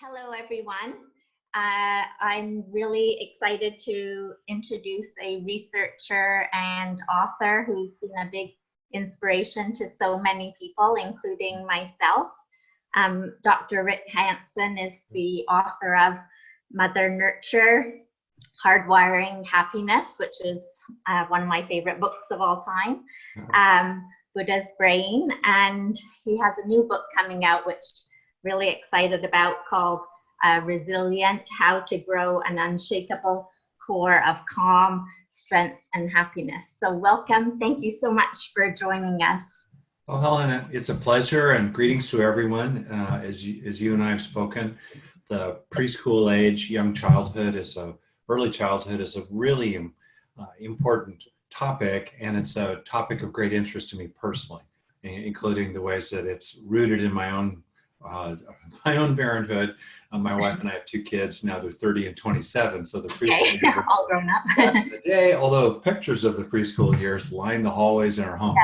Hello, everyone. I'm really excited to introduce a researcher and author who's been a big inspiration to so many people, including myself. Dr. Hanson is the author of Mother Nurture, Hardwiring Happiness, which is one of my favorite books of all time, Buddha's Brain, and he has a new book coming out, which really excited about, called Resilient: How to Grow an Unshakable Core of Calm, Strength, and Happiness. So welcome. Thank you so much for joining us. Well, Helen, it's a pleasure, and greetings to everyone. As you and I have spoken, the preschool age, early childhood is a really important topic, and it's a topic of great interest to me personally, including the ways that it's rooted in my own parenthood. My wife and I have two kids now; they're 30 and 27. So the preschool years, all grown up. back in the day, although pictures of the preschool years line the hallways in our home.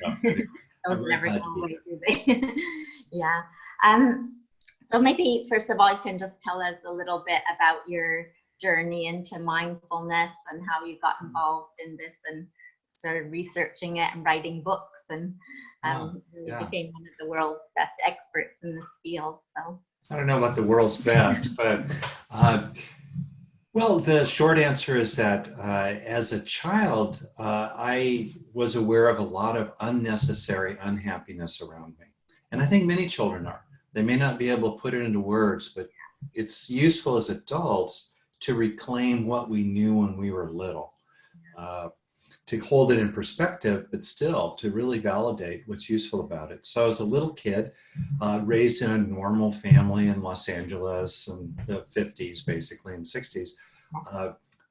Yeah. So, Those never go away, do they? Yeah. So maybe first of all, you can just tell us a little bit about your journey into mindfulness and how you got involved in this and started researching it and writing books, and you became one of the world's best experts in this field. So I don't know about the world's best, but well, the short answer is that as a child, I was aware of a lot of unnecessary unhappiness around me. And I think many children are. They may not be able to put it into words, but it's useful as adults to reclaim what we knew when we were little, to hold it in perspective, but still to really validate what's useful about it. So as a little kid, raised in a normal family in Los Angeles in the 50s, basically, and 60s,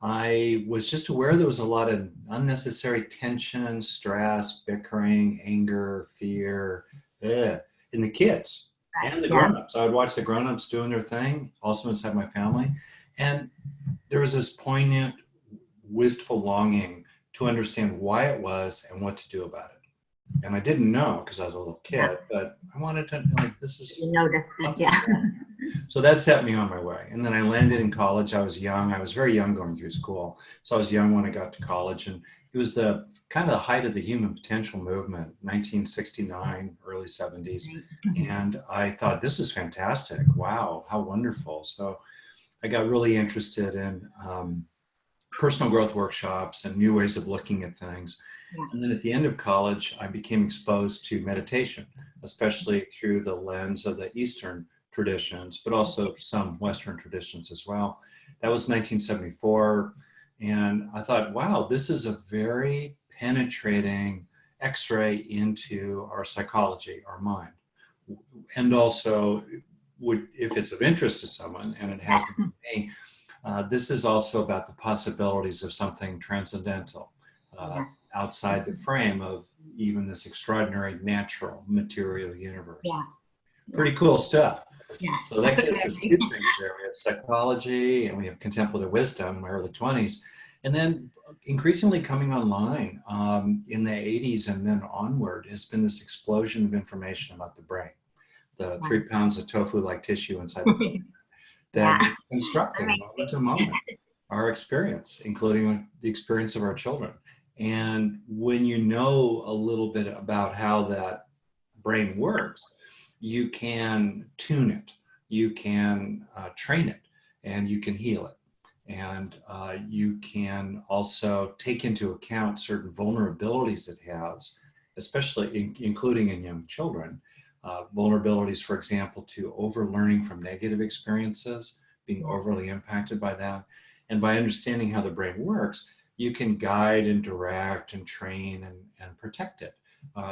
I was just aware there was a lot of unnecessary tension, stress, bickering, anger, fear in the kids and the grown-ups. I would watch the grown-ups doing their thing, also inside my family. And there was this poignant, wistful longing to understand why it was and what to do about it. And I didn't know because I was a little kid, but I wanted to, this is... You noticed it, yeah. So that set me on my way. And then I landed in college. I was young. I was very young going through school. So I was young when I got to college. And it was the kind of the height of the human potential movement, 1969, early 70s. And I thought, this is fantastic. Wow, how wonderful. So I got really interested in personal growth workshops and new ways of looking at things. And then at the end of college, I became exposed to meditation, especially through the lens of the Eastern traditions, but also some Western traditions as well. That was 1974. And I thought, wow, this is a very penetrating X-ray into our psychology, our mind. And also, if it's of interest to someone, and it has been to me, this is also about the possibilities of something transcendental, outside the frame of even this extraordinary natural material universe. Pretty cool stuff. So that gives us two things there. We have psychology and we have contemplative wisdom in my early 20s. And then increasingly coming online in the 80s and then onward has been this explosion of information about the brain, the 3 pounds of tofu-like tissue inside the brain that constructed moment to moment our experience, including the experience of our children. And when you know a little bit about how that brain works, you can tune it, you can train it, and you can heal it. And you can also take into account certain vulnerabilities it has, especially including in young children. Vulnerabilities, for example, to overlearning from negative experiences, being overly impacted by that. And by understanding how the brain works, you can guide and direct and train and protect it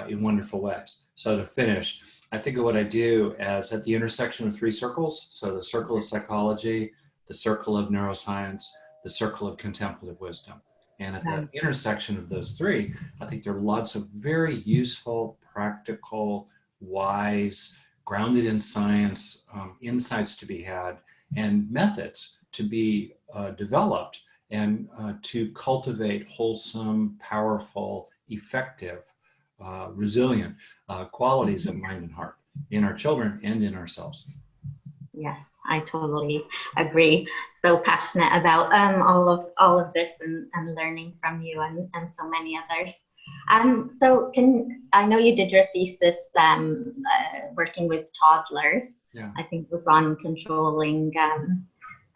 in wonderful ways. So to finish, I think of what I do as at the intersection of 3 circles. So the circle of psychology, the circle of neuroscience, the circle of contemplative wisdom. And at the intersection of those 3, I think there are lots of very useful, practical, wise, grounded in science, insights to be had, and methods to be developed and to cultivate wholesome, powerful, effective, resilient qualities of mind and heart in our children and in ourselves. Yes, I totally agree. So passionate about all of this and learning from you and so many others. So I know you did your thesis working with toddlers. Yeah. I think it was on controlling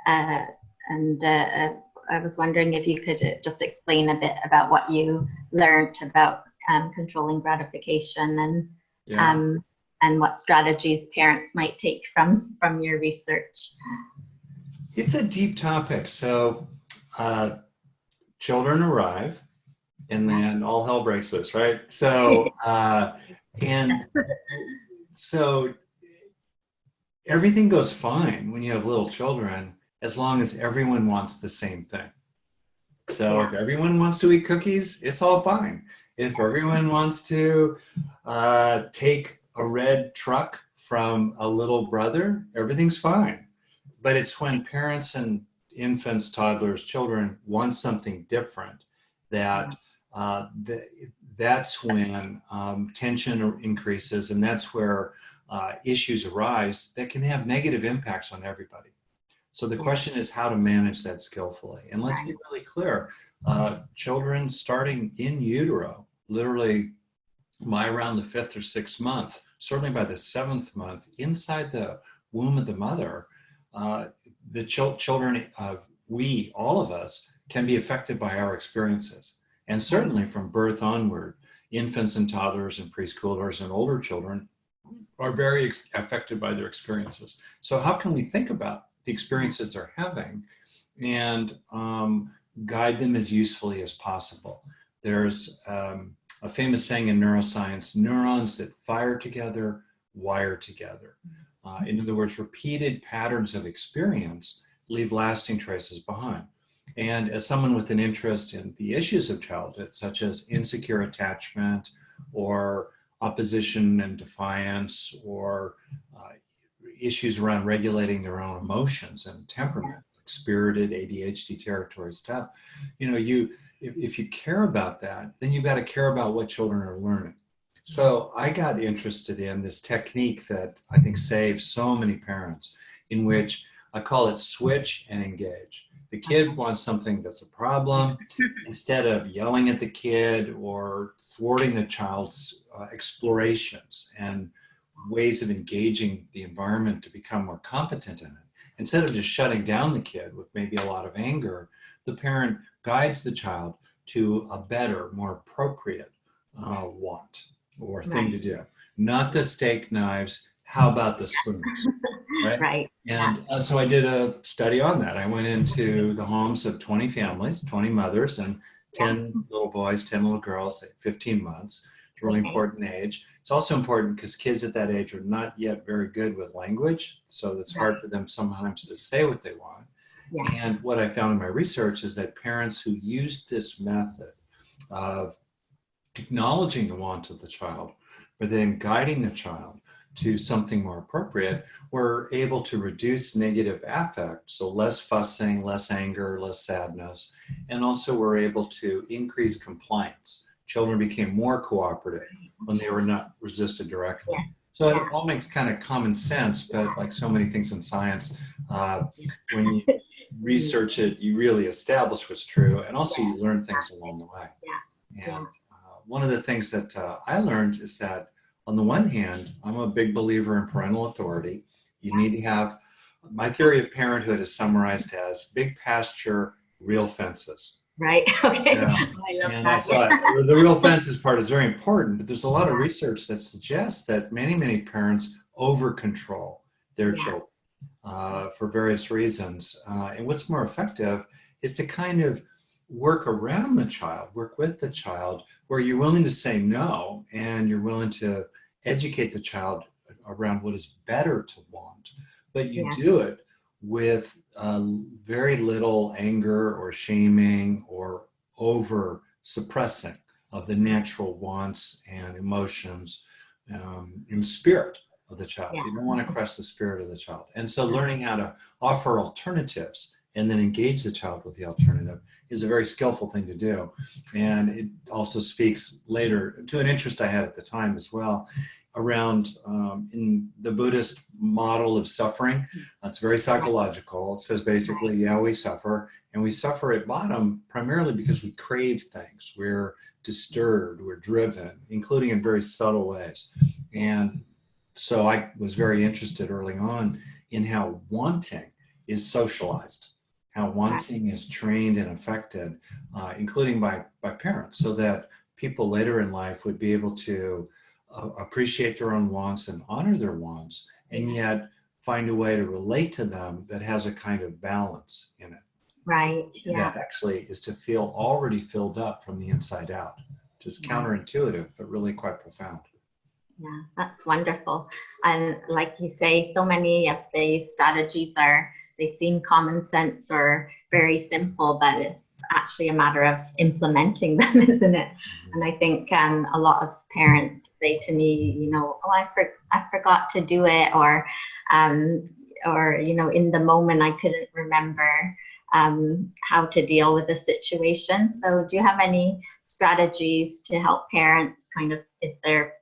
uh, and I was wondering if you could just explain a bit about what you learned about controlling gratification Yeah. and what strategies parents might take from your research. It's a deep topic. So children arrive and then all hell breaks loose, right? And so everything goes fine when you have little children as long as everyone wants the same thing. So if everyone wants to eat cookies, it's all fine. If everyone wants to take a red truck from a little brother, everything's fine. But it's when parents and infants, toddlers, children want something different that that's when tension increases, and that's where issues arise that can have negative impacts on everybody. So the question is how to manage that skillfully. And let's be really clear, children starting in utero, literally by around the 5th or 6th month, certainly by the 7th month, inside the womb of the mother, the children, we, all of us, can be affected by our experiences. And certainly from birth onward, infants and toddlers and preschoolers and older children are very affected by their experiences. So how can we think about the experiences they're having and guide them as usefully as possible? There's a famous saying in neuroscience: neurons that fire together wire together. In other words, repeated patterns of experience leave lasting traces behind. And as someone with an interest in the issues of childhood, such as insecure attachment or opposition and defiance, or issues around regulating their own emotions and temperament, like spirited ADHD territory stuff, if you care about that, then you've got to care about what children are learning. So I got interested in this technique that I think saves so many parents, in which I call it switch and engage. The kid wants something that's a problem. Instead of yelling at the kid or thwarting the child's explorations and ways of engaging the environment to become more competent in it, instead of just shutting down the kid with maybe a lot of anger, the parent guides the child to a better, more appropriate want or thing to do. Not the steak knives, how about the spoons? Right? And so I did a study on that. I went into the homes of 20 families, 20 mothers, and 10 little boys, 10 little girls at 15 months. It's a really important age. It's also important because kids at that age are not yet very good with language, so it's hard for them sometimes to say what they want. And what I found in my research is that parents who used this method of acknowledging the want of the child, but then guiding the child to something more appropriate, we're able to reduce negative affect, so less fussing, less anger, less sadness, and also we're able to increase compliance. Children became more cooperative when they were not resisted directly. So it all makes kind of common sense, but like so many things in science, when you research it, you really establish what's true, and also you learn things along the way. And one of the things that I learned is that, on the one hand, I'm a big believer in parental authority. You need to have, my theory of parenthood is summarized as big pasture, real fences. Right. Okay. Yeah. I love And that. I thought the real fences part is very important, but there's a lot of research that suggests that many parents over control their children for various reasons. And what's more effective is to kind of work around the child, work with the child, where you're willing to say no and you're willing to educate the child around what is better to want, but you do it with very little anger or shaming or over suppressing of the natural wants and emotions in spirit of the child. You don't want to crush the spirit of the child. And so learning how to offer alternatives and then engage the child with the alternative is a very skillful thing to do. And it also speaks later to an interest I had at the time as well. around in the Buddhist model of suffering. It's very psychological. It says basically, yeah, we suffer, and we suffer at bottom primarily because we crave things. We're disturbed, we're driven, including in very subtle ways. And so I was very interested early on in how wanting is socialized, how wanting is trained and affected, including by parents, so that people later in life would be able to appreciate their own wants and honor their wants, and yet find a way to relate to them that has a kind of balance in it. Right. Yeah. That actually is to feel already filled up from the inside out. Just counterintuitive, but really quite profound. Yeah, that's wonderful. And like you say, so many of the strategies they seem common sense or very simple, but it's actually a matter of implementing them, isn't it? And I think a lot of parents say to me, oh, I forgot to do it, or in the moment I couldn't remember how to deal with the situation. So do you have any strategies to help parents kind of, if their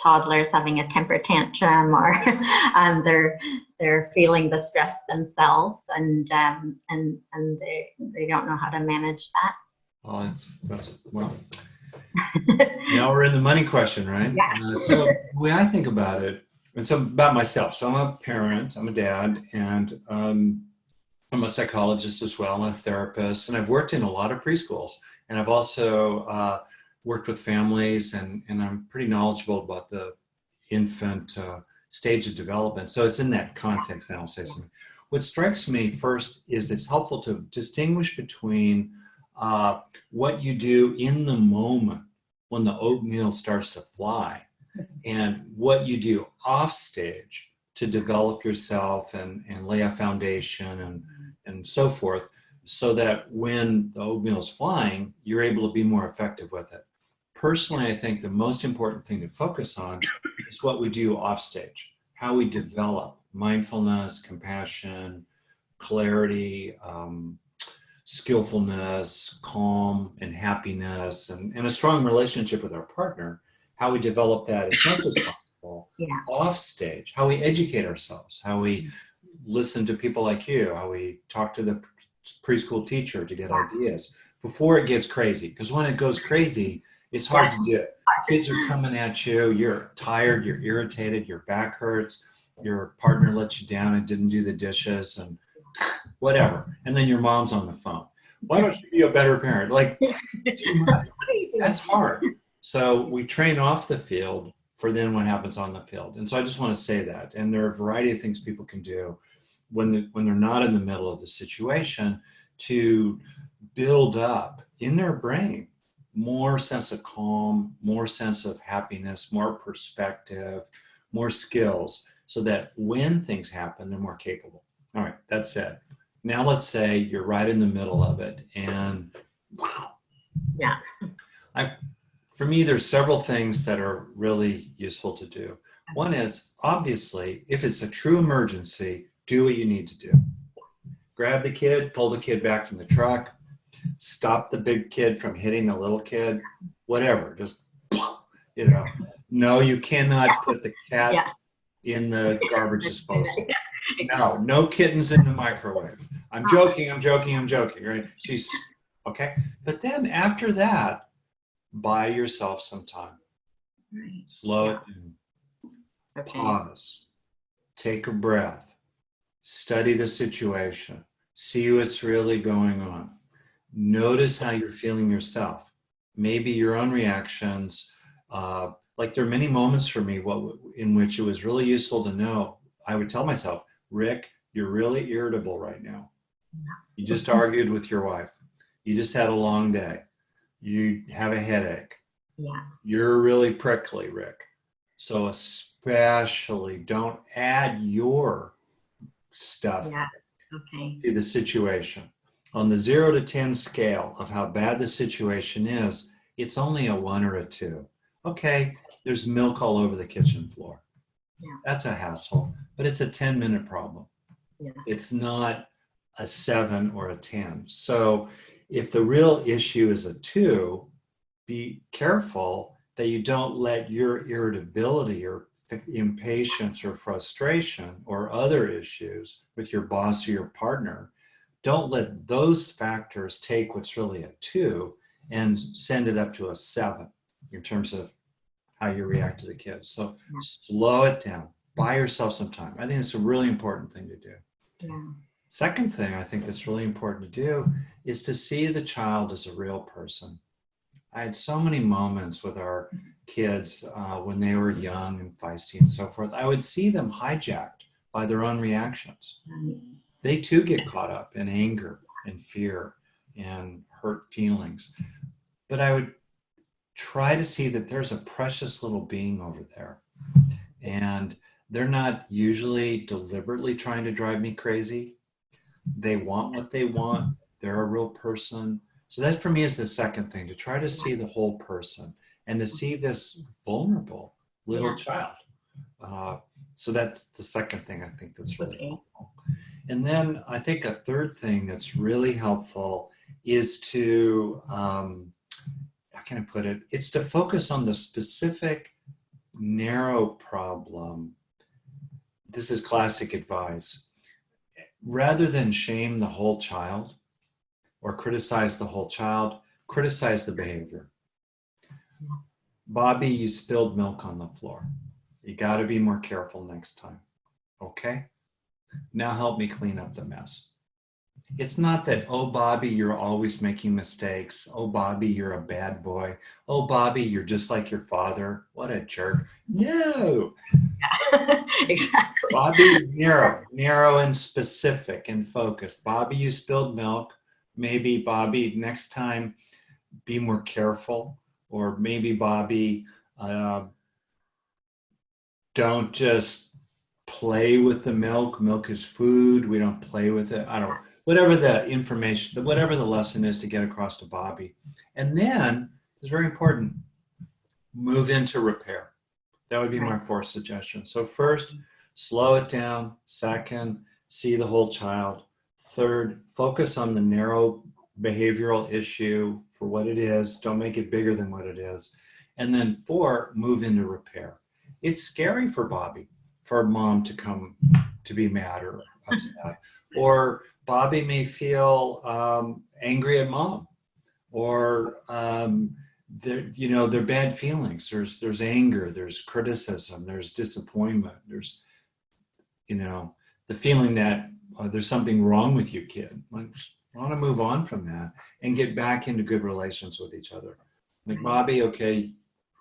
toddler's having a temper tantrum, or they're feeling the stress themselves, and they don't know how to manage that? Well, well. Now we're in the money question, right? Yeah. So the way I think about it, and so about myself. So I'm a parent, I'm a dad, and I'm a psychologist as well. I'm a therapist, and I've worked in a lot of preschools, and I've also worked with families, and I'm pretty knowledgeable about the infant stage of development. So it's in that context that I'll say something. What strikes me first is it's helpful to distinguish between what you do in the moment when the oatmeal starts to fly, and what you do off stage to develop yourself and lay a foundation and so forth, so that when the oatmeal is flying, you're able to be more effective with it. Personally, I think the most important thing to focus on is what we do off stage, how we develop mindfulness, compassion, clarity, skillfulness, calm, and happiness, and a strong relationship with our partner. How we develop that as much as possible off stage, how we educate ourselves, how we listen to people like you, how we talk to the preschool teacher to get ideas before it gets crazy. Because when it goes crazy, it's hard to do. Kids are coming at you, you're tired, you're irritated, your back hurts, your partner let you down and didn't do the dishes, and whatever. And then your mom's on the phone. Why don't you be a better parent? Like, that's hard. So we train off the field for then what happens on the field. And so I just want to say that. And there are a variety of things people can do when they're not in the middle of the situation to build up in their brain more sense of calm, more sense of happiness, more perspective, more skills, so that when things happen, they're more capable. All right, that's said. Now let's say you're right in the middle of it, and for me, there's several things that are really useful to do. One is, obviously, if it's a true emergency, do what you need to do. Grab the kid, pull the kid back from the truck, stop the big kid from hitting the little kid, whatever, just, no, you cannot put the cat in the garbage disposal. No kittens in the microwave. I'm joking, right? She's, okay. But then after that, buy yourself some time. Slow it down. Pause. Take a breath. Study the situation. See what's really going on. Notice how you're feeling yourself. Maybe your own reactions. Like there are many moments for me in which it was really useful to know. I would tell myself, Rick, you're really irritable right now. You just argued with your wife. You just had a long day. You have a headache. You're really prickly, Rick. So especially don't add your stuff to the situation. On the 0 to 10 scale of how bad the situation is, it's only a 1 or a 2. Okay, there's milk all over the kitchen floor. That's a hassle, but it's a 10-minute problem. It's not a 7 or a 10. So if the real issue is a 2, be careful that you don't let your irritability or impatience or frustration or other issues with your boss or your partner, don't let those factors take what's really a 2 and send it up to a 7 in terms of how you react to the kids. So slow it down. Buy yourself some time. I think it's a really important thing to do. Yeah. Second thing I think that's really important to do is to see the child as a real person. I had so many moments with our kids when they were young and feisty and so forth. I would see them hijacked by their own reactions. They too get caught up in anger and fear and hurt feelings. But I would try to see that there's a precious little being over there. And they're not usually deliberately trying to drive me crazy. They want what they want. They're a real person. So that for me is the second thing, to try to see the whole person and to see this vulnerable little child. So that's the second thing I think that's really helpful. And then I think a third thing that's really helpful is to, how can I put it? It's to focus on the specific narrow problem. This is classic advice. Rather than shame the whole child or criticize the whole child, criticize the behavior. Bobby, you spilled milk on the floor. You got to be more careful next time. Okay? Now help me clean up the mess. It's not that, oh, Bobby, you're always making mistakes. Oh, Bobby, you're a bad boy. Oh, Bobby, you're just like your father. What a jerk. No. Exactly. Bobby, narrow and specific and focused. Bobby, you spilled milk. Maybe, Bobby, next time, be more careful. Or maybe, Bobby, don't just play with the milk. Milk is food. We don't play with it. I don't, whatever the information, whatever the lesson is to get across to Bobby. And then, it's very important, move into repair. That would be my fourth suggestion. So first, slow it down. Second, see the whole child. Third, focus on the narrow behavioral issue for what it is. Don't make it bigger than what it is. And then 4, move into repair. It's scary for Bobby, for mom to come to be mad or upset. Or Bobby may feel angry at mom, or they're bad feelings. There's anger, there's criticism, there's disappointment, there's the feeling that there's something wrong with you, kid. Like, I want to move on from that and get back into good relations with each other. Like, Bobby, okay,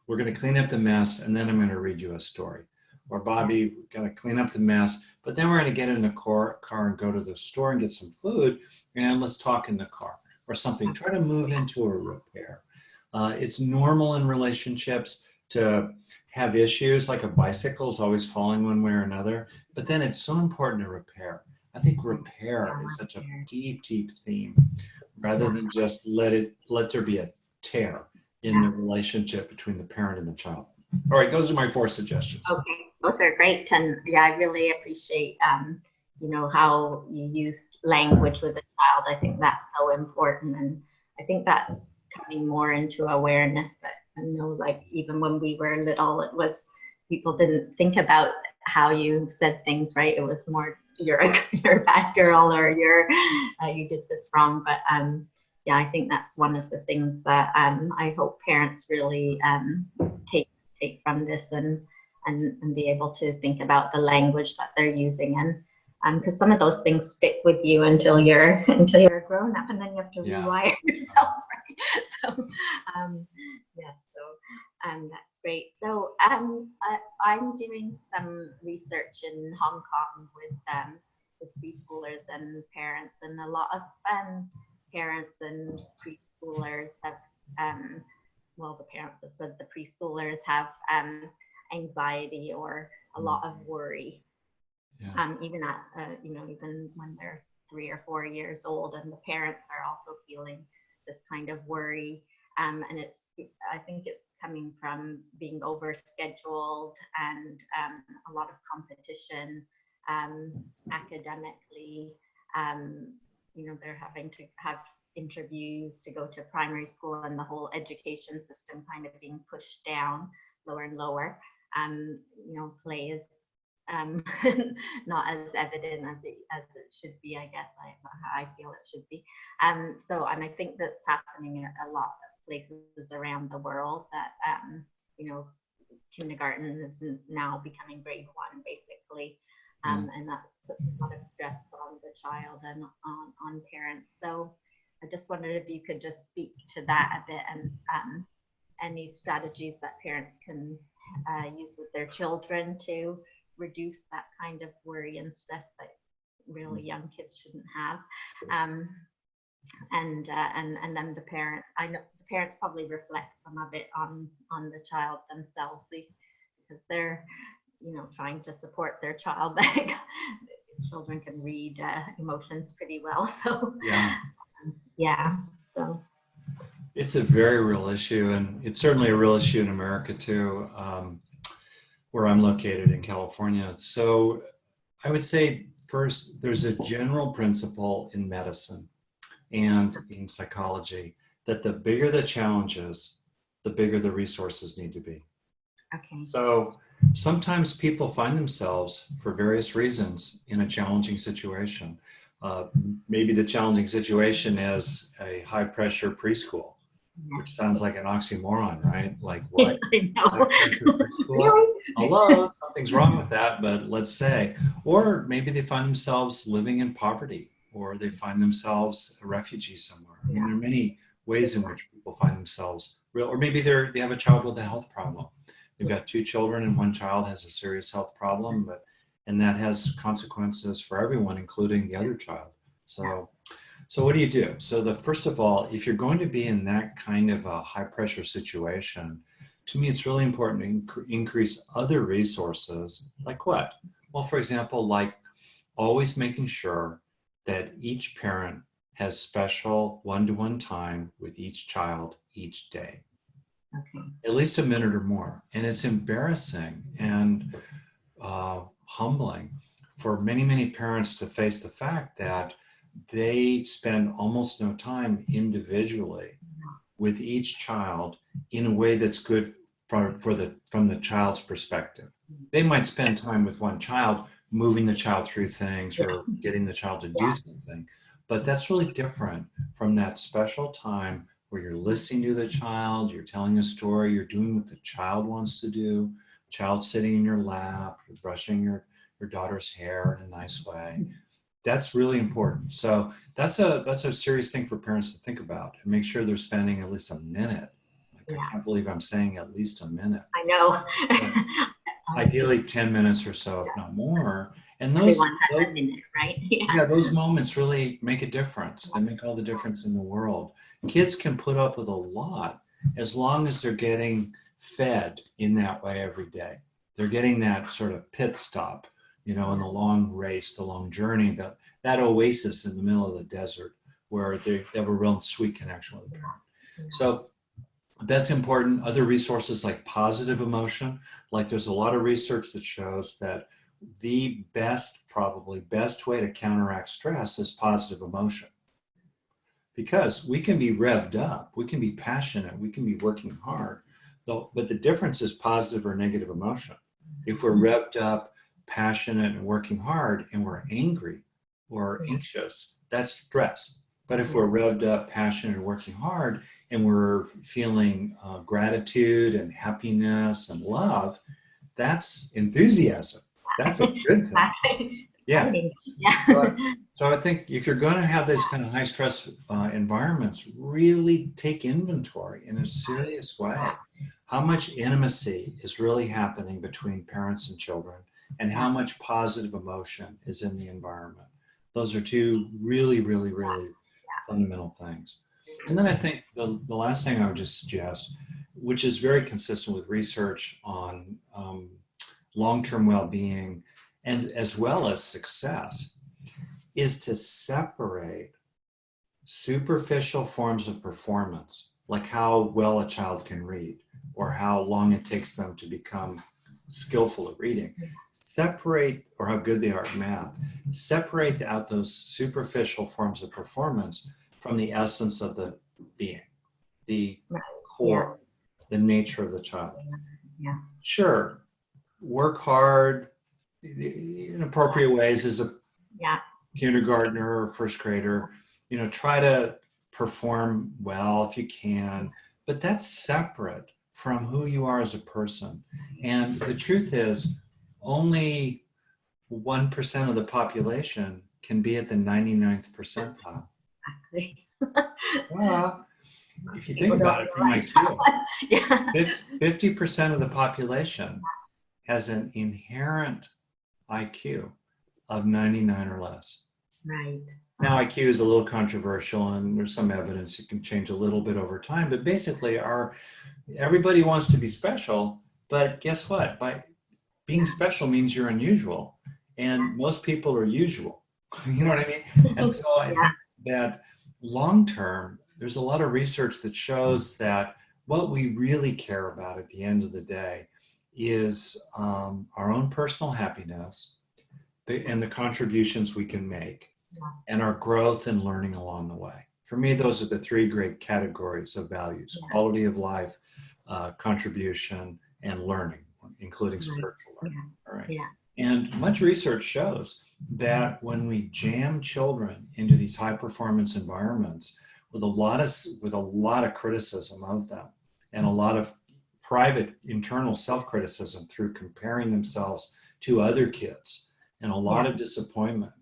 we're going to clean up the mess, and then I'm going to read you a story. Or Bobby, we're going to clean up the mess, but then we're going to get in the car and go to the store and get some food, and let's talk in the car or something. Try to move into a repair. It's normal in relationships to have issues, like a bicycle is always falling one way or another, but then it's so important to repair. I think repair is such a deep, deep theme, rather than just let there be a tear in the relationship between the parent and the child. All right, those are my 4 suggestions. Okay, those are great. And yeah, I really appreciate, how you use language with a child. I think that's so important. And I think that's coming more into awareness. But I know, like, even when we were little, it was, people didn't think about how you said things, right? It was more, you're a bad girl, or you did this wrong. But yeah, I think that's one of the things that I hope parents really take from this and be able to think about the language that they're using, and because some of those things stick with you until you're grown up, and then you have to rewire yourself, right? So yes, so that's great. So I'm doing some research in Hong Kong with preschoolers and parents, and a lot of parents and preschoolers have the parents have said the preschoolers have anxiety or a lot of worry, even at even when they're 3 or 4 years old, and the parents are also feeling this kind of worry, and I think it's coming from being overscheduled and a lot of competition academically. They're having to have interviews to go to primary school, and the whole education system kind of being pushed down lower and lower. play is not as evident as it should be, I guess. I feel it should be. And I think that's happening at a lot of places around the world, that kindergarten is now becoming grade 1, basically. And that puts a lot of stress on the child and on parents. So I just wondered if you could just speak to that a bit, and any strategies that parents can use with their children to reduce that kind of worry and stress that really young kids shouldn't have. And then the parent, I know the parents probably reflect some of it on the child themselves, because they're trying to support their child. Children can read emotions pretty well, so yeah. So it's a very real issue, and it's certainly a real issue in America too, where I'm located in California. So I would say first, there's a general principle in medicine and in psychology that the bigger the challenges, the bigger the resources need to be. okay. So sometimes people find themselves, for various reasons, in a challenging situation. Maybe the challenging situation is a high pressure preschool, which sounds like an oxymoron, right? Like, what? I know. High pressure preschool? Hello, something's wrong with that, but let's say. Or maybe they find themselves living in poverty, or they find themselves a refugee somewhere. I mean, there are many ways in which people find themselves real, or maybe they have a child with a health problem. They've got 2 children and one child has a serious health problem, and that has consequences for everyone, including the other child. So what do you do? So first of all, if you're going to be in that kind of a high pressure situation, to me, it's really important to increase other resources. Like what? Well, for example, like always making sure that each parent has special one-to-one time with each child each day. Okay. At least a minute or more. And it's embarrassing and humbling for many, many parents to face the fact that they spend almost no time individually with each child in a way that's good from the child's perspective. They might spend time with one child, moving the child through things or getting the child to do something, but that's really different from that special time where you're listening to the child, you're telling a story, you're doing what the child wants to do, child sitting in your lap, you're brushing your daughter's hair in a nice way. That's really important. So that's a serious thing for parents to think about, and make sure they're spending at least a minute. Like, I can't believe I'm saying at least a minute. I know. Ideally 10 minutes or so, if not more. And everyone has a minute, right? Those moments really make a difference. They make all the difference in the world. Kids can put up with a lot as long as they're getting fed in that way every day. They're getting that sort of pit stop, in the long race, the long journey, that oasis in the middle of the desert where they have a real sweet connection with the parent. So that's important. Other resources like positive emotion, like there's a lot of research that shows that the probably best way to counteract stress is positive emotion. Because we can be revved up, we can be passionate, we can be working hard, but the difference is positive or negative emotion. If we're revved up, passionate, and working hard, and we're angry or anxious, that's stress. But if we're revved up, passionate, and working hard, and we're feeling gratitude and happiness and love, that's enthusiasm. That's a good thing. Yeah. So I think if you're going to have these kind of high stress environments, really take inventory in a serious way. How much intimacy is really happening between parents and children, and how much positive emotion is in the environment. Those are 2 really, really, really fundamental things. And then I think the last thing I would just suggest, which is very consistent with research on long-term well-being and as well as success, is to separate superficial forms of performance, like how well a child can read or how long it takes them to become skillful at reading, or how good they are at math. Separate out those superficial forms of performance from the essence of the being, the core, the nature of the child. Sure, work hard in appropriate ways as a Yeah. kindergartner or first grader, try to perform well if you can, but that's separate from who you are as a person. And the truth is, only 1% of the population can be at the 99th percentile. Exactly. Well, if you think People don't about it from realize that IQ, one. Yeah. 50% of the population has an inherent IQ of 99 or less. Right. Now, IQ is a little controversial, and there's some evidence it can change a little bit over time, but basically everybody wants to be special, but guess what? By being special means you're unusual, and most people are usual. You know what I mean? And so I think that long term, there's a lot of research that shows that what we really care about at the end of the day is our own personal happiness and the contributions we can make, and our growth and learning along the way. For me, those are the three great categories of values: quality of life, contribution, and learning, including spiritual learning. All right. Yeah. And much research shows that when we jam children into these high performance environments with a lot of criticism of them, and a lot of private internal self-criticism through comparing themselves to other kids, and a lot of disappointment,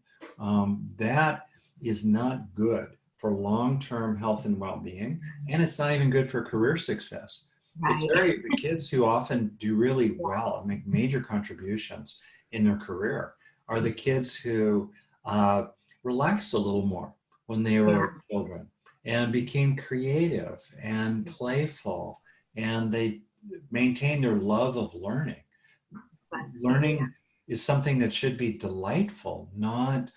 that is not good for long-term health and well-being, and it's not even good for career success. Right. The kids who often do really well and make major contributions in their career are the kids who relaxed a little more when they were children, and became creative and playful, and they maintained their love of learning. Learning is something that should be delightful, not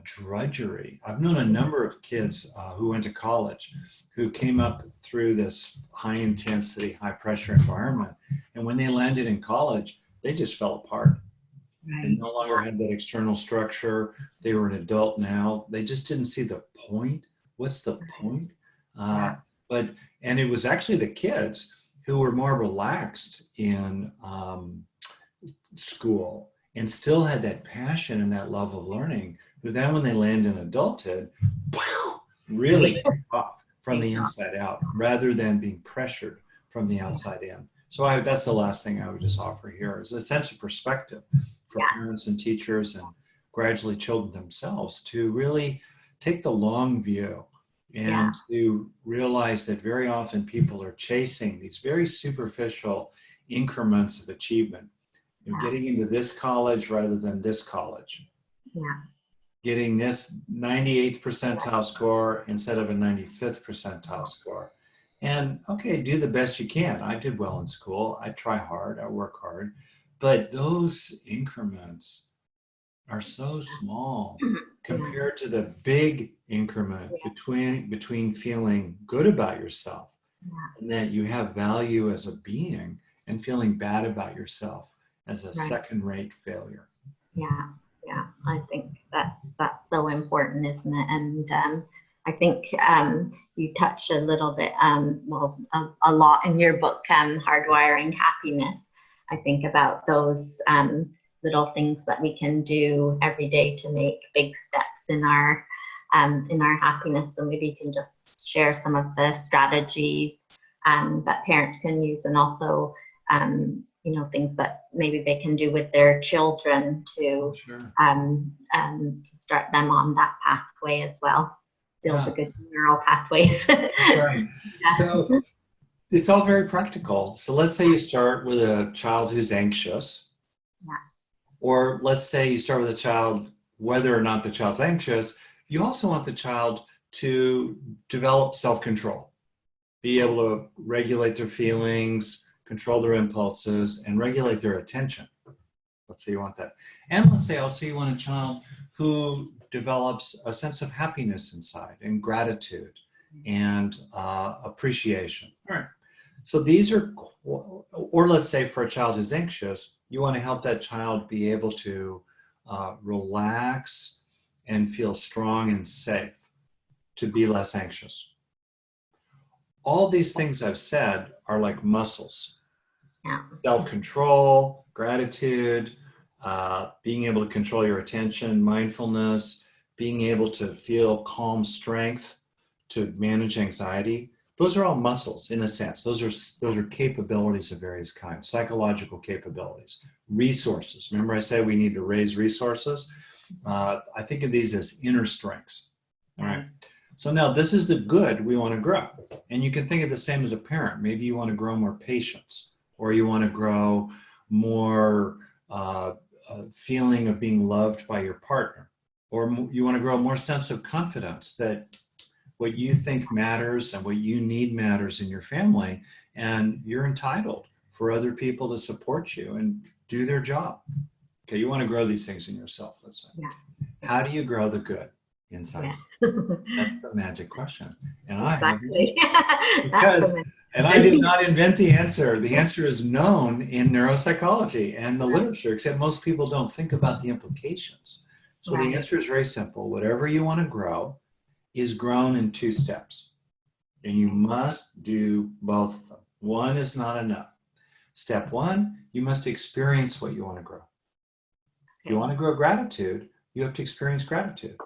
drudgery. I've known a number of kids who went to college who came up through this high intensity, high pressure environment. And when they landed in college, they just fell apart. Right. They no longer had that external structure. They were an adult now. They just didn't see the point. What's the point? And it was actually the kids who were more relaxed in school and still had that passion and that love of learning, but then when they land in adulthood, really take off from the inside out rather than being pressured from the outside in. So that's the last thing I would just offer here, is a sense of perspective for parents and teachers, and gradually children themselves, to really take the long view, and to realize that very often people are chasing these very superficial increments of achievement. You're getting into this college rather than this college. Getting this 98th percentile score instead of a 95th percentile score. And okay, do the best you can. I did well in school. I try hard. I work hard. But those increments are so small compared to the big increment between feeling good about yourself and that you have value as a being, and feeling bad about yourself as a second-rate failure. I think that's so important, isn't it? And I think you touch a little bit, a lot in your book, Hardwiring Happiness. I think about those little things that we can do every day to make big steps in our happiness. So maybe you can just share some of the strategies that parents can use, and also things that maybe they can do with their children to start them on that pathway as well. Build the good neural pathways. That's right. So it's all very practical. So let's say you start with a child who's anxious, or let's say you start with a child, whether or not the child's anxious, you also want the child to develop self-control, be able to regulate their feelings, control their impulses, and regulate their attention. Let's say you want that. And let's say also you want a child who develops a sense of happiness inside, and gratitude, and appreciation. All right. So these are, or let's say for a child who's anxious, you want to help that child be able to relax and feel strong and safe to be less anxious. All these things I've said are like muscles. Self-control, Gratitude, being able to control your attention, mindfulness, being able to feel calm strength to manage anxiety. Those are all muscles in a sense. Those are capabilities of various kinds, psychological capabilities, resources. Remember I said we need to raise resources? I think of these as inner strengths. All right. So now this is the good we want to grow. And you can think of the same as a parent. Maybe you want to grow more patience, or you want to grow more feeling of being loved by your partner, or you want to grow more sense of confidence that what you think matters and what you need matters in your family, and you're entitled for other people to support you and do their job. Okay, you want to grow these things in yourself, let's say. Yeah. How do you grow the good inside? Yeah. That's the magic question. And Exactly. I did not invent the answer. The answer is known in neuropsychology and the literature, except most people don't think about the implications. So the answer is very simple. Whatever you want to grow is grown in 2 steps. And you must do both of them. One is not enough. Step 1, you must experience what you want to grow. If you want to grow gratitude, you have to experience gratitude.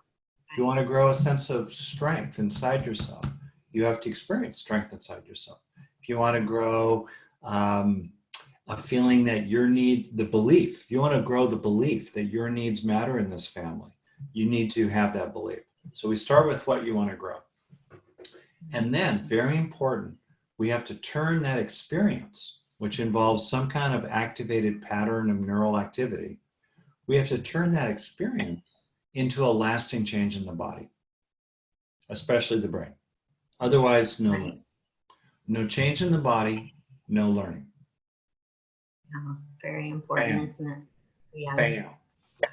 If you want to grow a sense of strength inside yourself, you have to experience strength inside yourself. If you want to grow a feeling that your needs, the belief, if you want to grow the belief that your needs matter in this family, you need to have that belief. So we start with what you want to grow. And then, very important, we have to turn that experience, which involves some kind of activated pattern of neural activity, we have to turn that experience into a lasting change in the body, especially the brain. Otherwise, no learning. No change in the body, no learning. Oh, very important, isn't it? Yeah. Bam.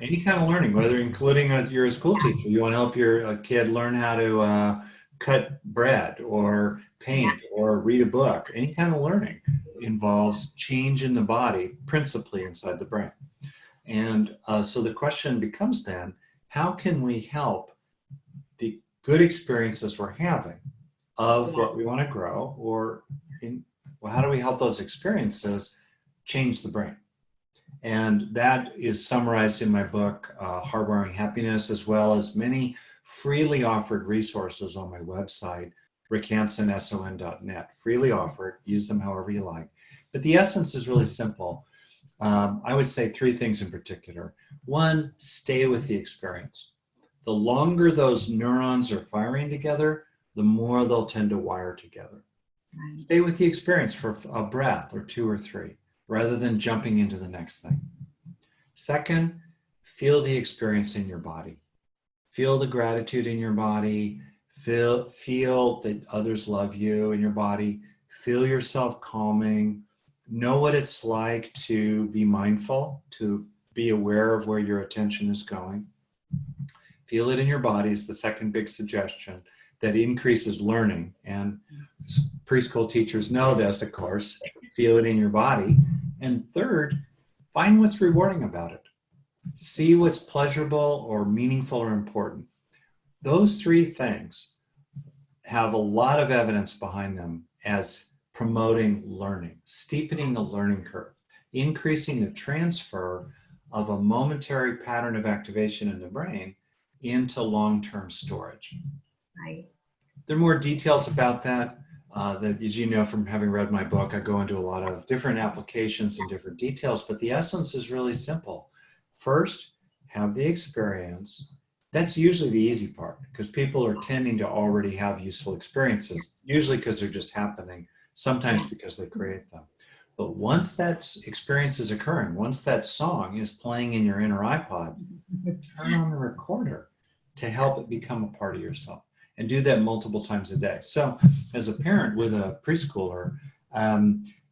Any kind of learning, whether including you're a school teacher, you want to help your kid learn how to cut bread or paint or read a book. Any kind of learning involves change in the body, principally inside the brain. And so the question becomes then, how can we help the good experiences we're having of what we want to grow, or how do we help those experiences change the brain? And that is summarized in my book, Hardwiring Happiness, as well as many freely offered resources on my website, rickhansonson.net. Freely offered, use them however you like. But the essence is really simple. I would say 3 things in particular. 1, stay with the experience. The longer those neurons are firing together, the more they'll tend to wire together. Right. Stay with the experience for a breath or 2 or 3, rather than jumping into the next thing. 2nd, feel the experience in your body. Feel the gratitude in your body. Feel that others love you in your body. Feel yourself calming. Know what it's like to be mindful, to be aware of where your attention is going. Feel it in your body is the 2nd big suggestion that increases learning. And preschool teachers know this, of course. Feel it in your body. And 3rd, find what's rewarding about it. See what's pleasurable or meaningful or important. Those 3 things have a lot of evidence behind them as promoting learning, steepening the learning curve, increasing the transfer of a momentary pattern of activation in the brain into long-term storage. Right. There are more details about that. That, as you know from having read my book, I go into a lot of different applications and different details, but the essence is really simple. First, have the experience. That's usually the easy part, because people are tending to already have useful experiences, usually because they're just happening, sometimes because they create them. But once that experience is occurring, once that song is playing in your inner iPod, turn on the recorder to help it become a part of yourself. And do that multiple times a day. So as a parent with a preschooler,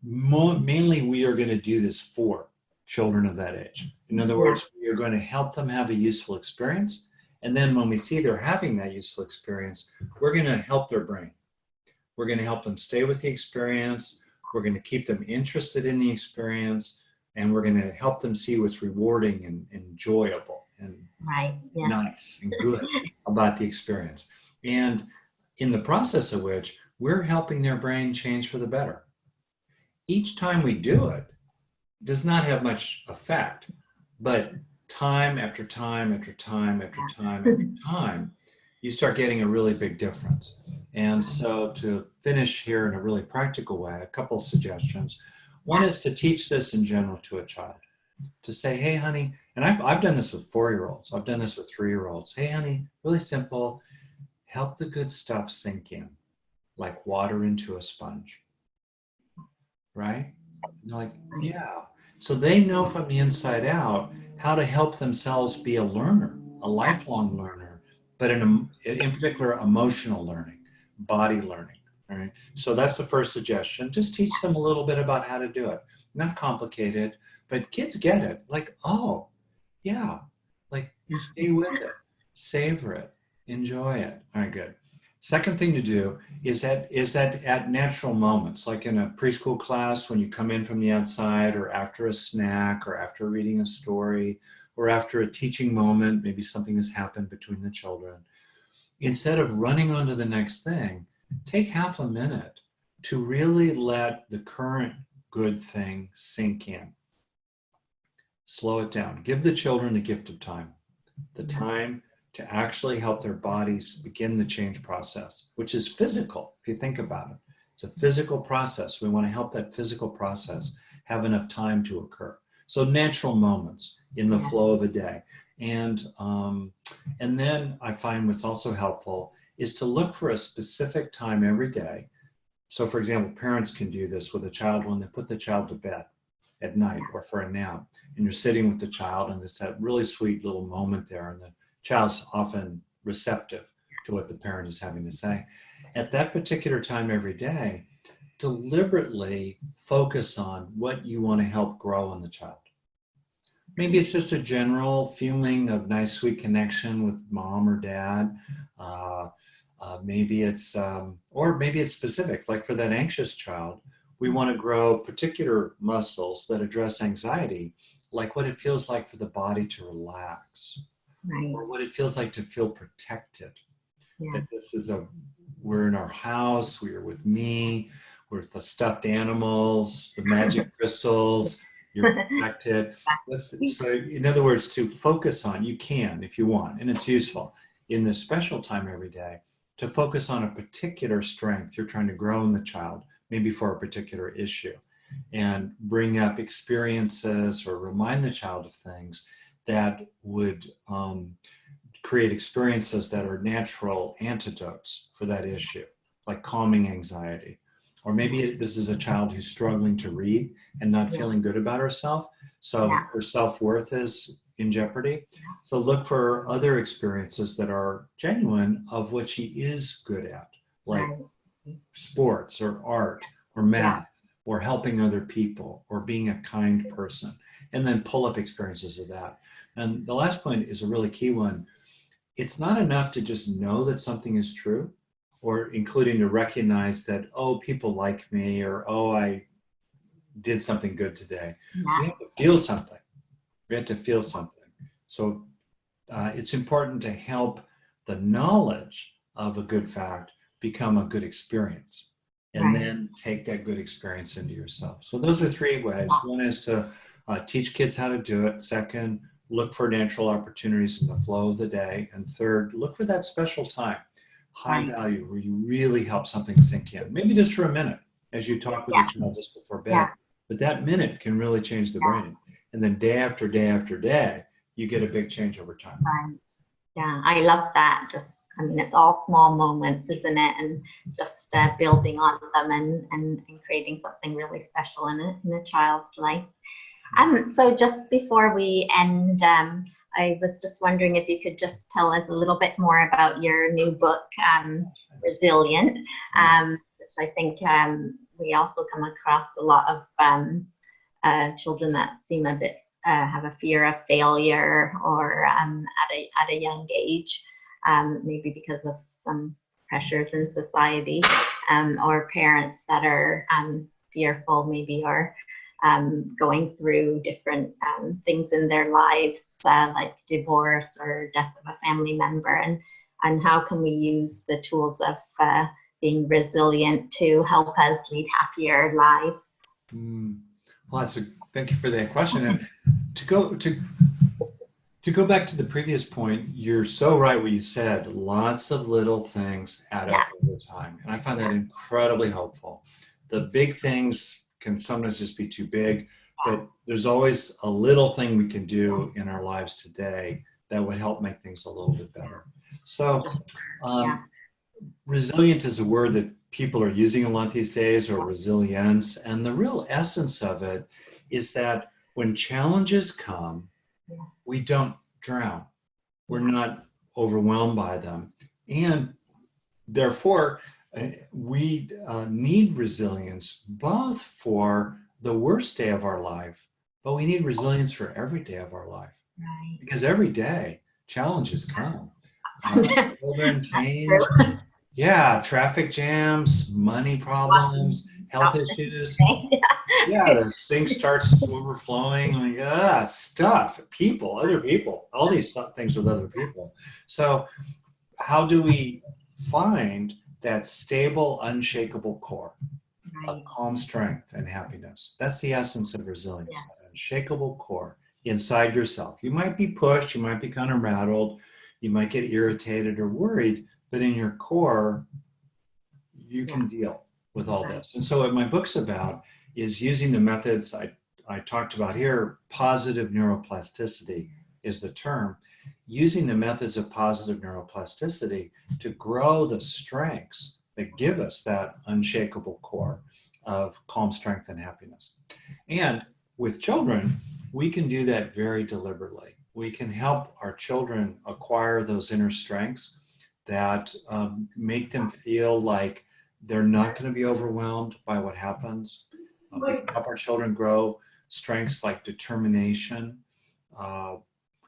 mainly we are going to do this for children of that age. In other words, we are going to help them have a useful experience. And then when we see they're having that useful experience, we're going to help their brain. We're going to help them stay with the experience. We're going to keep them interested in the experience. And we're going to help them see what's rewarding and enjoyable and nice and good about the experience. And in the process of which, we're helping their brain change for the better. Each time we do it, does not have much effect, but time after time after time after time after time, you start getting a really big difference. And so to finish here in a really practical way, a couple suggestions. One is to teach this in general to a child, to say, hey, honey, and I've done this with 4-year-olds. I've done this with 3-year-olds. Hey, honey, really simple. Help the good stuff sink in, like water into a sponge, right? And they're like, yeah. So they know from the inside out how to help themselves be a learner, a lifelong learner, but in particular, emotional learning, body learning. All right. So that's the first suggestion. Just teach them a little bit about how to do it. Not complicated, but kids get it. Like, oh, yeah. Like, stay with it, savor it, enjoy it. All right, good. Second thing to do is that at natural moments, like in a preschool class, when you come in from the outside, or after a snack, or after reading a story, or after a teaching moment, maybe something has happened between the children, instead of running on to the next thing, take half a minute to really let the current good thing sink in. Slow it down. Give the children the gift of time, the time to actually help their bodies begin the change process, which is physical, if you think about it. It's a physical process. We want to help that physical process have enough time to occur. So natural moments in the flow of a day. And then I find what's also helpful is to look for a specific time every day. So for example, parents can do this with a child when they put the child to bed at night or for a nap, and you're sitting with the child, and it's that really sweet little moment there, and the child's often receptive to what the parent is having to say. At that particular time every day, deliberately focus on what you want to help grow in the child. Maybe it's just a general feeling of nice, sweet connection with mom or dad. Maybe it's, or maybe it's specific, like for that anxious child, we want to grow particular muscles that address anxiety, like what it feels like for the body to relax, Right. or what it feels like to feel protected. Yeah. That this is we're in our house, we're with me, we're with the stuffed animals, the magic crystals, you're protected. So in other words, to focus on, you can, if you want, and it's useful in this special time every day, to focus on a particular strength you're trying to grow in the child, maybe for a particular issue, and bring up experiences or remind the child of things that would create experiences that are natural antidotes for that issue, like calming anxiety. Or maybe this is a child who's struggling to read and not feeling good about herself, so her self-worth is in jeopardy. So look for other experiences that are genuine of what she is good at, like sports or art or math or helping other people or being a kind person, and then pull up experiences of that. And the last point is a really key one. It's not enough to just know that something is true, or including to recognize that, oh, people like me, or, oh, I did something good today. We have to feel something. We have to feel something. So it's important to help the knowledge of a good fact become a good experience, and then take that good experience into yourself. So those are 3 ways. One is to teach kids how to do it. Second, look for natural opportunities in the flow of the day. And third, look for that special time, high value, where you really help something sink in. Maybe just for a minute as you talk with the child just before bed. But that minute can really change the brain. And then day after day after day, you get a big change over time. Yeah, I love that. Just, I mean, it's all small moments, isn't it? And just building on them and creating something really special in a child's life. So just before we end, I was just wondering if you could just tell us a little bit more about your new book, Resilient, which I think we also come across a lot of children that seem a bit have a fear of failure, or at a young age, maybe because of some pressures in society, or parents that are fearful, maybe, or going through different things in their lives, like divorce or death of a family member, and how can we use the tools of being resilient to help us lead happier lives? Well, that's a Thank you for that question. And to go back to the previous point, you're so right what you said. Lots of little things add Yeah, up over time. And I find that incredibly helpful. The big things can sometimes just be too big, but there's always a little thing we can do in our lives today that would help make things a little bit better. So, yeah, resilient is a word that people are using a lot these days, or resilience. And the real essence of it is that when challenges come, yeah, we don't drown. We're yeah, not overwhelmed by them. And therefore, we need resilience both for the worst day of our life, but we need resilience for every day of our life right. because every day challenges come. That's Children change. true. Yeah, traffic jams, money Washing problems, health out issues. today. Yeah, the sink starts overflowing. Like, stuff, people, other people, all these things with other people. So, how do we find that stable, unshakable core of Right. calm strength and happiness? That's the essence of Yeah. resilience, that unshakable core inside yourself. You might be pushed, you might be kind of rattled, you might get irritated or worried, but in your core, you Yeah. can deal with all Right. this. And so what my book's about is using the methods I talked about here. Positive neuroplasticity is the term. Using the methods of positive neuroplasticity to grow the strengths that give us that unshakable core of calm, strength, and happiness. And with children, we can do that very deliberately. We can help our children acquire those inner strengths that make them feel like they're not going to be overwhelmed by what happens. We can help our children grow strengths like determination, uh, a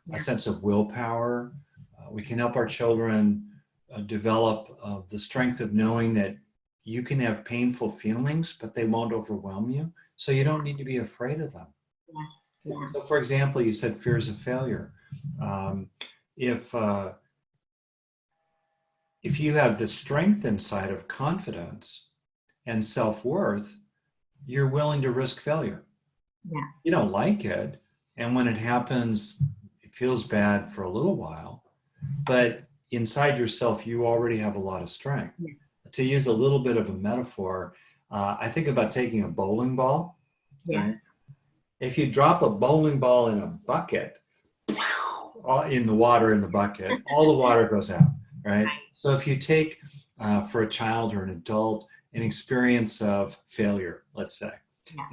Yeah. sense of willpower. We can help our children develop the strength of knowing that you can have painful feelings, but they won't overwhelm you. So you don't need to be afraid of them. Yes. Yeah. So, for example, you said fears of failure. Um, if if you have the strength inside of confidence and self-worth, you're willing to risk failure. Yeah. You don't like it, and when it happens, it feels bad for a little while, but inside yourself, you already have a lot of strength. Yeah. To use a little bit of a metaphor, I think about taking a bowling ball, Yeah. right? If you drop a bowling ball in a bucket, in the water in the bucket, all the water goes out, right? Right. So if you take, for a child or an adult, an experience of failure, let's say,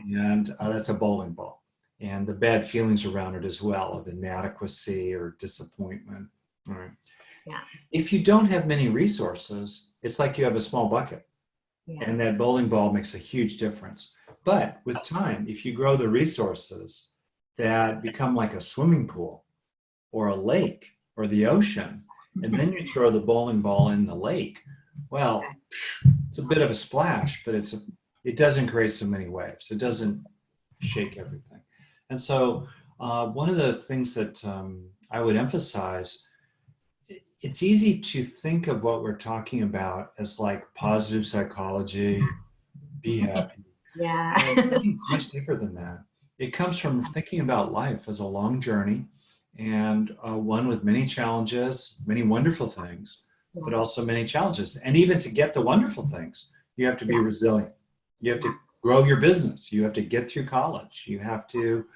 Yeah. and that's a bowling ball, and the bad feelings around it as well of inadequacy or disappointment, all right? Yeah. If you don't have many resources, it's like you have a small bucket, Yeah. and that bowling ball makes a huge difference. But with time, if you grow the resources that become like a swimming pool or a lake or the ocean, and then you throw the bowling ball in the lake, well, it's a bit of a splash, but it doesn't create so many waves. It doesn't shake everything. And so one of the things that I would emphasize, it's easy to think of what we're talking about as like positive psychology, be happy. Yeah. Well, I think it's much deeper than that. It comes from thinking about life as a long journey, and one with many challenges, many wonderful things, but also many challenges. And even to get the wonderful things, you have to be resilient. You have to grow your business. You have to get through college. You have to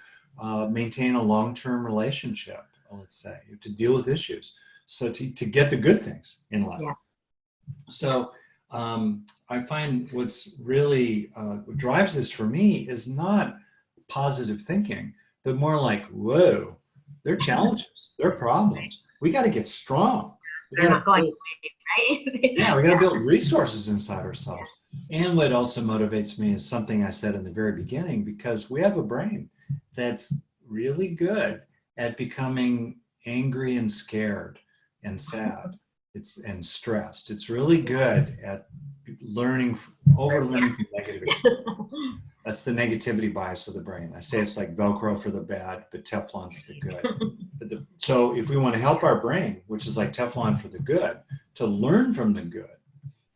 maintain a long-term relationship, let's say. You have to deal with issues. So to get the good things in life. Yeah. So I find what's really what drives this for me is not positive thinking, but more like, whoa, they're challenges, they're problems. We got to get strong. We They're got to not going build, away, right? yeah, we got to build resources inside ourselves. And what also motivates me is something I said in the very beginning, because we have a brain that's really good at becoming angry and scared and sad. And stressed. It's really good at overlearning from negative experiences. That's the negativity bias of the brain. I say it's like Velcro for the bad, but Teflon for the good. So if we want to help our brain, which is like Teflon for the good, to learn from the good,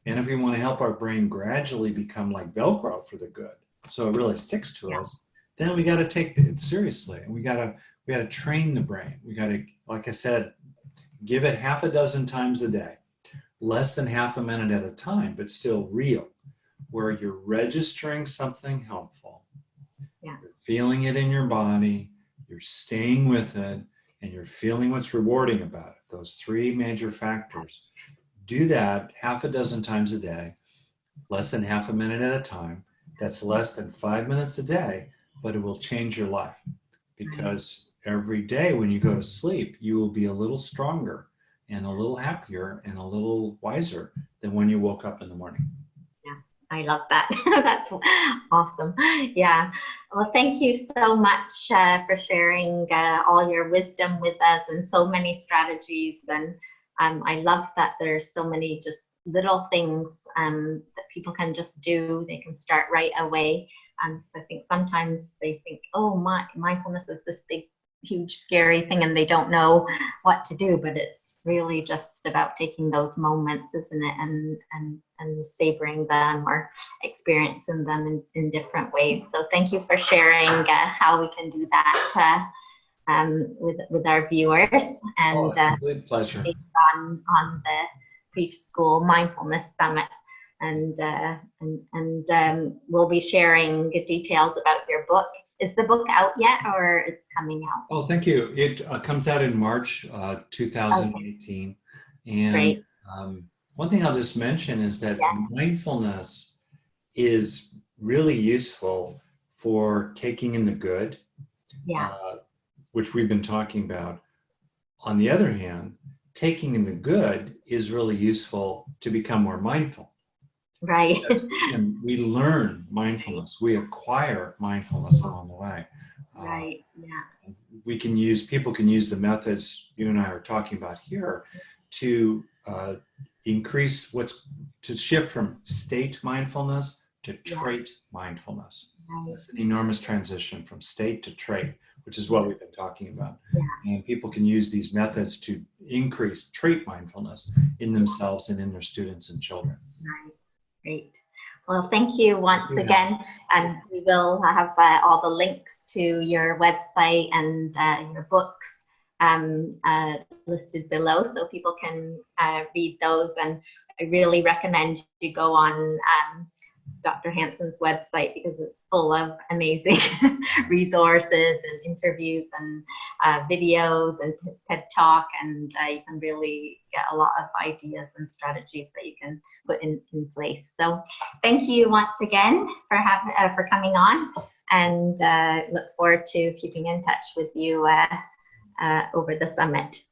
and if we want to help our brain gradually become like Velcro for the good, so it really sticks to us, then we got to take it seriously. We got to train the brain. We got to, like I said, give it half a dozen times a day, less than half a minute at a time, but still real, where you're registering something helpful. Yeah. You're feeling it in your body, you're staying with it, and you're feeling what's rewarding about it. Those three major factors. Do that half a dozen times a day, less than half a minute at a time. That's less than 5 minutes a day, but it will change your life, because every day when you go to sleep, you will be a little stronger and a little happier and a little wiser than when you woke up in the morning. Yeah, I love that. That's awesome. Yeah. Well, thank you so much for sharing all your wisdom with us and so many strategies. And I love that there's so many just little things that people can just do. They can start right away. So I think sometimes they think, oh, mindfulness is this big, huge, scary thing, and they don't know what to do. But it's really just about taking those moments, isn't it? And savoring them or experiencing them in different ways. So thank you for sharing how we can do that with our viewers. And complete pleasure. Based on the Preschool Mindfulness Summit. And we'll be sharing the details about your book. Is the book out yet, or it's coming out? Oh, thank you. It comes out in March 2018. Okay. And great. One thing I'll just mention is that mindfulness is really useful for taking in the good, which we've been talking about. On the other hand, taking in the good is really useful to become more mindful. Right. We learn mindfulness. We acquire mindfulness along the way. Right. Yeah. People can use the methods you and I are talking about here to increase to shift from state mindfulness to trait mindfulness. Right. It's an enormous transition from state to trait, which is what we've been talking about. Yeah. And people can use these methods to increase trait mindfulness in themselves and in their students and children. Right. Great. Well, thank you once again. And we will have all the links to your website and your books listed below, so people can read those. And I really recommend you go on Dr. Hanson's website, because it's full of amazing resources and interviews and videos and his TED Talk, and you can really get a lot of ideas and strategies that you can put in place. So thank you once again for coming on, and look forward to keeping in touch with you over the summit.